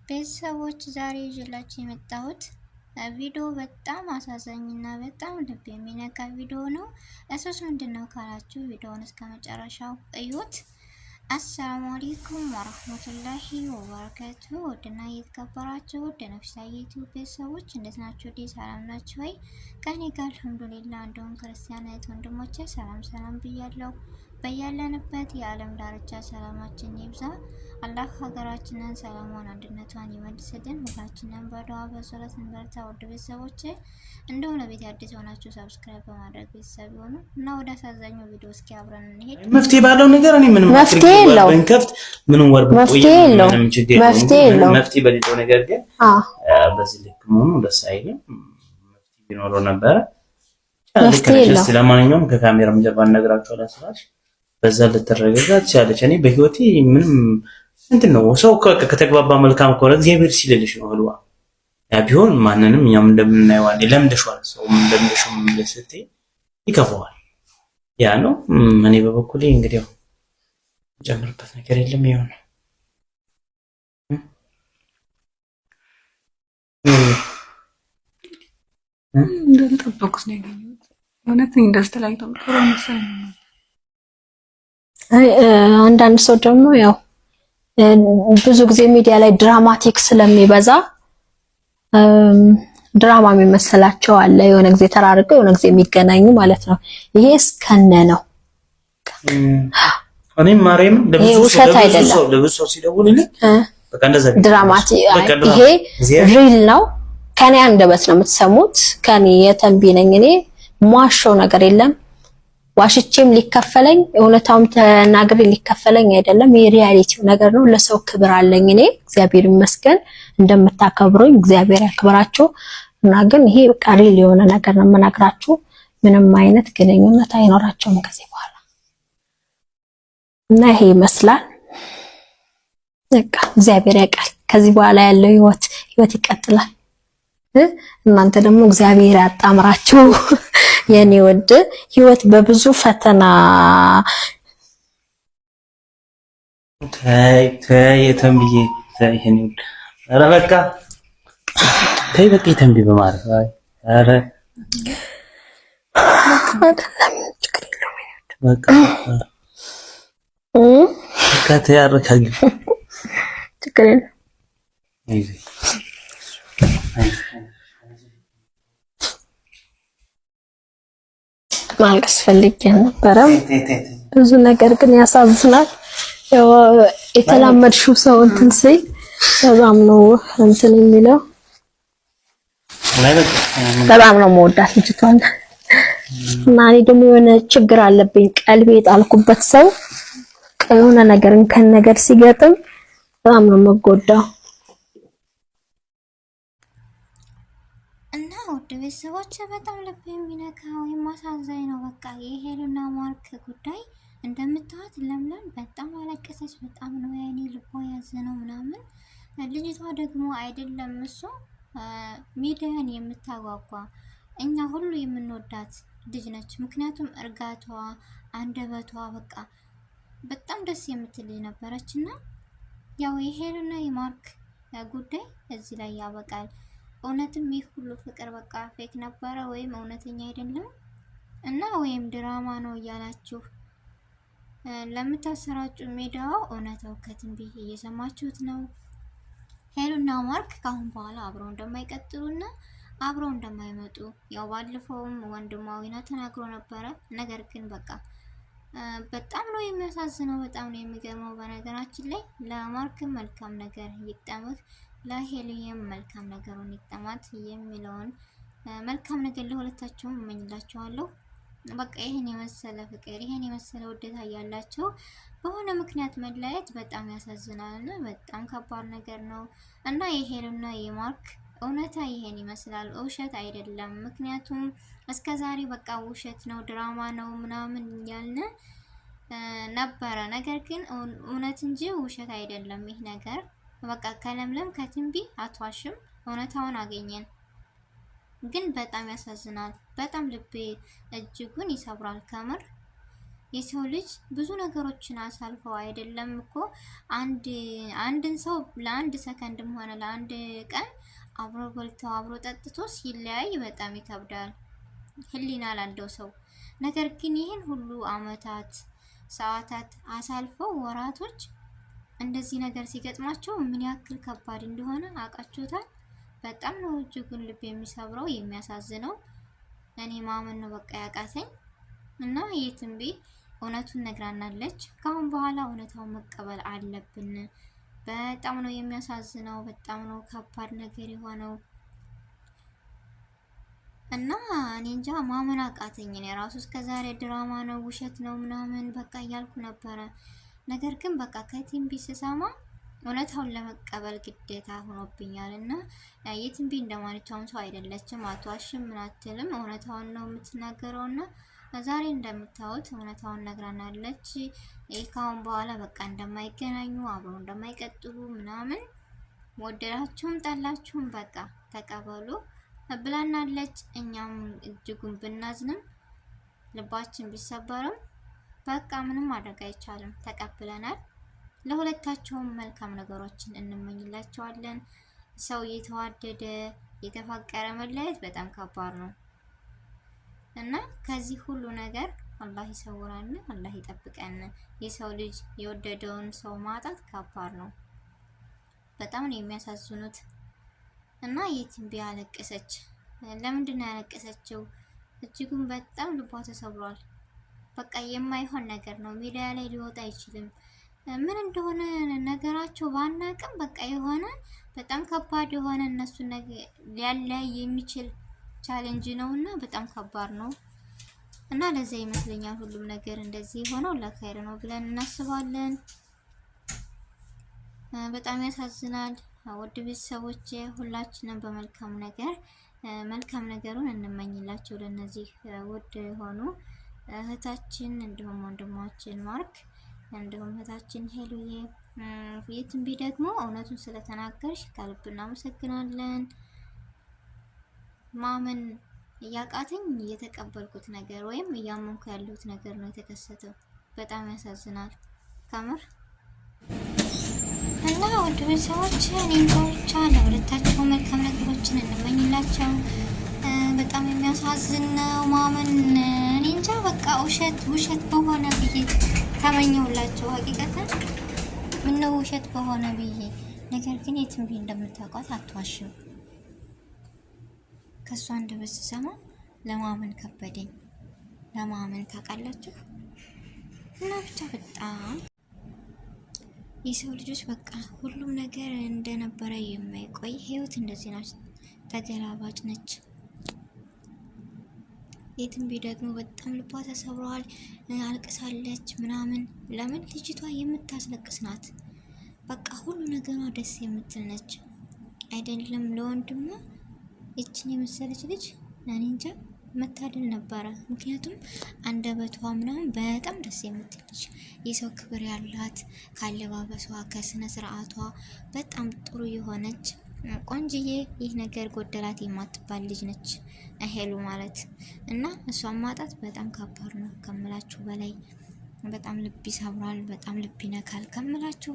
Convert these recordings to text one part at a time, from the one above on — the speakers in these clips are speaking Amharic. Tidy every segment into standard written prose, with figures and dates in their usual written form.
ቤተሰቦች ዛሬ ይዤላችሁ የመጣሁት ቪዲዮ በጣም አሳዛኝና በጣም ልብ የሚነካ ቪዲዮ ነው። እሱስ ምንድነው ካላችሁ ቪዲዮውን እስከ መጨረሻው እዩት። አሰላሙ አለይኩም ወራህመቱላሂ ወበረካቱ። ወድና የተከበራችሁ ወደ ነፍሳዬ ዩቲዩብ ቤተሰቦች እንዴት ናችሁ? ሰላም ናችሁ ወይ? ከኔ ጋር አልሐምዱሊላህ። እንደውም ክርስቲያን እህት ወንድሞቼ ሰላም ብያለሁ። በያለንበት የዓለም ዳርቻ ሰላማችን ይብዛ። አላህ ሀገራችንን ሰላሟን አንድነቷን ይመልስልን። ሁላችንም በዱዓ በጸሎት እንበርታ። ውድ ቤተሰቦቼ እንደውም ለቤት አዲስ ሆናችሁ ሰብስክራይብ በማድረግ ቤተሰብ ይሁኑ እና ወደ አሳዛኙ ቪዲዮ እስኪ አብረን እንሄድ። መፍትሄ ባለው ነገር እኔ ምንም መፍትሄ የለውም። ብንከፍት ምንም ወር መፍትሄ የለውም። መፍትሄ በሌለው ነገር ግን በዚህ ልክ መሆኑ ደስ አይልም። መፍትሄ ቢኖረው ነበረ። ስለማንኛውም ከካሜራም ጀርባ እነግራችኋለሁ ስላሽ በዛ ልትረጋጋ ትችላለች። እኔ በህይወቴ ምንም እንትን ነው ሰው ከተግባባ መልካም ከሆነ እግዚአብሔር ሲልልሽ ነው ህልዋ ያ ቢሆን ማንንም እኛም እንደምናየው ለምደሽዋል ሰው እንደምደሽው ምንለስቴ ይከፋዋል። ያ ነው እኔ በበኩሌ እንግዲህ ያው ጀምርበት ነገር የለም ይሆነ እንደተጠበቁት ነው ያገኘሁት። እውነትም እንደስተላይተው ጥሩ መሰለኝ። አንዳንድ ሰው ደግሞ ያው ብዙ ጊዜ ሚዲያ ላይ ድራማቲክ ስለሚበዛ ድራማ የሚመስላቸው አለ። የሆነ ጊዜ ተራርቀው የሆነ ጊዜ የሚገናኙ ማለት ነው። ይሄ እስከነ ነው። እኔም ማርያም ለብዙ ሰው ሲደውልልኝ በቃ እንደዛ ድራማቲክ ይሄ ሪል ነው። ከኔ አንደበት ነው የምትሰሙት። ከኔ የተንቢ ነኝ እኔ ማሻው ነገር የለም። ዋሽቼም ሊከፈለኝ እውነታውም ተናግሬ ሊከፈለኝ አይደለም። የሪያሊቲው ነገር ነው። ለሰው ክብር አለኝ እኔ እግዚአብሔር ይመስገን። እንደምታከብሩኝ እግዚአብሔር ያክብራችሁ እና ግን ይሄ በቃ ሪል የሆነ ነገር ነው የምነግራችሁ። ምንም አይነት ግንኙነት አይኖራቸውም ከዚህ በኋላ እና ይሄ ይመስላል። በቃ እግዚአብሔር ያውቃል። ከዚህ በኋላ ያለው ህይወት ይቀጥላል። እናንተ ደግሞ እግዚአብሔር ያጣምራችሁ የኔ ወድ። ህይወት በብዙ ፈተና ተይ ተንብዬ ተይ የኔ ወድ። ኧረ በቃ ተይ በቃ ተንቢ በማለት ኧረ በቃ ከተያረካኝ ችግር የለም። ማልቀስ ፈልጌ ነበረ ብዙ ነገር ግን ያሳዝናል። ያው የተላመድሽው ሰው እንትን ሲል በጣም ነው እንትን የሚለው። በጣም ነው የምወዳት ልጅቷን እና እኔ ደግሞ የሆነ ችግር አለብኝ። ቀልቤ የጣልኩበት ሰው የሆነ ነገርን ከነገር ሲገጥም በጣም ነው የምጎዳው። እና ውድ ቤተሰቦች በጣም ልብ የሚነካ ወይም አሳዛኝ ነው። በቃ የሄሉና ማርክ ጉዳይ እንደምታዩት ለምለም በጣም አለቀሰች። በጣም ነው ያኔ ልቧ ያዘነው ምናምን። ልጅቷ ደግሞ አይደለም እሱ ሚዲያን የምታጓጓ እኛ ሁሉ የምንወዳት ልጅ ነች። ምክንያቱም እርጋቷ፣ አንደበቷ በቃ በጣም ደስ የምትል ልጅ ነበረች። እና ያው የሄሉና የማርክ ጉዳይ እዚህ ላይ ያበቃል። እውነትም ይህ ሁሉ ፍቅር በቃ ፌክ ነበረ ወይም እውነተኛ አይደለም እና ወይም ድራማ ነው እያላችሁ ለምታሰራጩ ሚዲያው እውነታው ከትንቢ እየሰማችሁት ነው። ሄሉና ማርክ ካሁን በኋላ አብረው እንደማይቀጥሉና አብረው እንደማይመጡ ያው ባለፈውም ወንድማዊና ተናግሮ ነበረ። ነገር ግን በቃ በጣም ነው የሚያሳዝነው። በጣም ነው የሚገርመው። በነገራችን ላይ ለማርክም መልካም ነገር ይግጠምህ፣ ለሄሉም መልካም ነገሩን ይግጠማት የሚለውን መልካም ነገር ለሁለታቸውም እመኝላቸዋለሁ። በቃ ይሄን የመሰለ ፍቅር ይሄን የመሰለ ውደታ ያላቸው በሆነ ምክንያት መለያየት በጣም ያሳዝናል እና በጣም ከባድ ነገር ነው እና የሄሉና የማርክ እውነታ ይሄን ይመስላል፣ ውሸት አይደለም። ምክንያቱም እስከዛሬ በቃ ውሸት ነው ድራማ ነው ምናምን እያልን ነበረ። ነገር ግን እውነት እንጂ ውሸት አይደለም ይህ ነገር። በቃ ከለምለም ከትንቢ አትዋሽም፣ እውነታውን አገኘን። ግን በጣም ያሳዝናል። በጣም ልቤ እጅጉን ይሰብራል ከምር የሰው ልጅ ብዙ ነገሮችን አሳልፈው አይደለም እኮ አንድን ሰው ለአንድ ሰከንድም ሆነ ለአንድ ቀን አብሮ በልተው አብሮ ጠጥቶ ሲለያይ በጣም ይከብዳል ህሊና ላለው ሰው። ነገር ግን ይህን ሁሉ አመታት ሰዓታት አሳልፈው ወራቶች እንደዚህ ነገር ሲገጥማቸው ምን ያክል ከባድ እንደሆነ አውቃችሁታል። በጣም ነው እጅጉን ልብ የሚሰብረው የሚያሳዝነው። እኔ ማመን ነው በቃ ያቃተኝ እና የትንቢ እውነቱን ነግራናለች። ካሁን በኋላ እውነታውን መቀበል አለብን። በጣም ነው የሚያሳዝነው። በጣም ነው ከባድ ነገር የሆነው እና እኔ እንጃ ማመን አቃተኝ። እኔ ራሱ እስከዛሬ ድራማ ነው ውሸት ነው ምናምን በቃ እያልኩ ነበረ። ነገር ግን በቃ ከቲንቢ ስሰማ እውነታውን ለመቀበል ግዴታ ሆኖብኛል። እና የቲንቢ እንደማንኛውም ሰው አይደለችም፣ አትዋሽም፣ ምን አትልም፣ እውነታውን ነው የምትናገረው። እና ዛሬ እንደምታዩት እውነታውን ነግራናለች። ካሁን በኋላ በቃ እንደማይገናኙ አብረው እንደማይቀጥሉ ምናምን ወደዳችሁም ጠላችሁም በቃ ተቀበሉ ብላናለች። እኛም እጅጉን ብናዝንም ልባችን ቢሰበርም በቃ ምንም ማድረግ አይቻልም፣ ተቀብለናል። ለሁለታቸውም መልካም ነገሮችን እንመኝላቸዋለን። ሰው የተዋደደ የተፋቀረ መለያየት በጣም ከባድ ነው እና ከዚህ ሁሉ ነገር አላህ ይሰውራን፣ አላህ ይጠብቀን። የሰው ልጅ የወደደውን ሰው ማጣት ከባድ ነው። በጣም ነው የሚያሳዝኑት። እና የቲንቢ አለቀሰች። ለምንድን ነው ያለቀሰችው? እጅጉን በጣም ልቧ ተሰብሯል። በቃ የማይሆን ነገር ነው፣ ሚዲያ ላይ ሊወጣ አይችልም። ምን እንደሆነ ነገራቸው ባናቅም በቃ የሆነ በጣም ከባድ የሆነ እነሱ ሊያለያይ የሚችል ቻሌንጅ ነው እና በጣም ከባድ ነው እና ለዛ ይመስለኛል ሁሉም ነገር እንደዚህ ሆነው ለኸይር ነው ብለን እናስባለን። በጣም ያሳዝናል። ውድ ቤተሰቦቼ ሁላችንም በመልካም ነገር መልካም ነገሩን እንመኝላቸው ለነዚህ ውድ የሆኑ እህታችን እንዲሁም ወንድማችን ማርክ እንዲሁም እህታችን ሄሉዬ። የትንቢ ደግሞ እውነቱን ስለተናገርሽ ከልብ እናመሰግናለን። ማመን እያቃተኝ እየተቀበልኩት ነገር ወይም እያመንኩ ያለሁት ነገር ነው የተከሰተው። በጣም ያሳዝናል ከምር እና ውድ ቤተሰቦች እኔም ብቻ ለሁለታቸው መልካም ነገሮችን እንመኝላቸው። በጣም የሚያሳዝን ነው ማመን። እኔ እንጃ በቃ ውሸት በሆነ ብዬ ተመኘሁላቸው። ሀቂቀተን ምነው ውሸት በሆነ ብዬ። ነገር ግን የትንቢ እንደምታውቋት አትዋሽም። ከሷ አንደበት ስሰማ ለማመን ከበደኝ። ለማመን ታውቃላችሁ። እና ብቻ በጣም የሰው ልጆች በቃ ሁሉም ነገር እንደነበረ የማይቆይ ህይወት እንደዚህ ናት፣ ተገላባጭ ነች። የትንቢ ደግሞ በጣም ልቧ ተሰብሯል፣ አልቅሳለች ምናምን። ለምን ልጅቷ የምታስለቅስ ናት። በቃ ሁሉ ነገሯ ደስ የምትል ነች አይደለም። ለወንድሟ ይችን የመሰለች ልጅ እኔ እንጃ መታደል ነበረ። ምክንያቱም አንደበቷ ምናምን በጣም ደስ የምትል ልጅ፣ የሰው ክብር ያላት፣ ካለባበሷ ከስነ ስርዓቷ በጣም ጥሩ የሆነች ቆንጅዬ፣ ይህ ነገር ጎደላት የማትባል ልጅ ነች ሄሉ ማለት እና እሷን ማጣት በጣም ከባድ ነው ከምላችሁ በላይ። በጣም ልብ ይሰብራል፣ በጣም ልብ ይነካል ከምላችሁ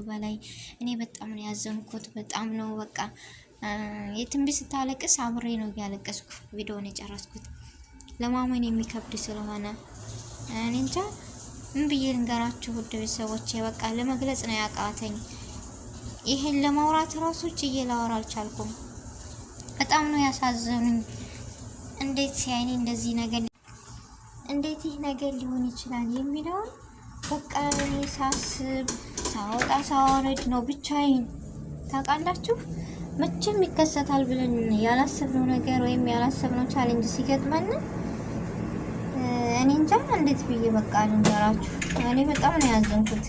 በላይ። እኔ በጣም ነው ያዘንኩት። በጣም ነው በቃ የትንቢ ስታለቅስ አብሬ ነው ያለቀስኩ። ቪዲዮውን የጨረስኩት ለማመን የሚከብድ ስለሆነ እኔ እንጃ ምን ብዬ ልንገራችሁ ውድ ቤተሰቦቼ። በቃ ለመግለጽ ነው ያቃተኝ። ይሄን ለማውራት ራሱ ችዬ ላወራ አልቻልኩም። በጣም ነው ያሳዘኑኝ። እንዴት ሲያይኔ እንደዚህ ነገር እንዴት ይህ ነገር ሊሆን ይችላል የሚለውን በቃ እኔ ሳስብ ሳወጣ ሳወርድ ነው ብቻዬን። ታውቃላችሁ መቼም ይከሰታል ብለን ያላሰብነው ነገር ወይም ያላሰብነው ቻሌንጅ ሲገጥመን እኔ እንጃ እንዴት ብዬ በቃ ልንገራችሁ። እኔ በጣም ነው ያዘንኩት።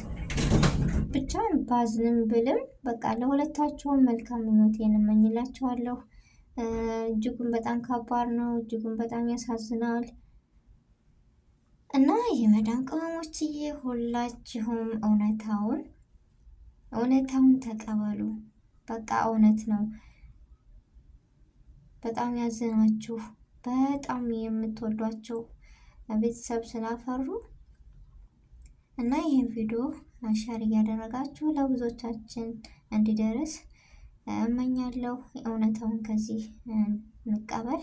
ብቻ ባዝንም ብልም በቃ ለሁለታቸውም መልካም ምኞቴን እመኝላቸዋለሁ። እጅጉን በጣም ከባድ ነው፣ እጅጉን በጣም ያሳዝናል። እና የመዳን ቅመሞችዬ ሁላችሁም እውነታውን ተቀበሉ። በቃ እውነት ነው። በጣም ያዘናችሁ፣ በጣም የምትወዷቸው ቤተሰብ ስላፈሩ እና ይህን ቪዲዮ ሼር እያደረጋችሁ ለብዙዎቻችን እንዲደርስ እመኛለሁ። እውነታውን ከዚህ እንቀበል።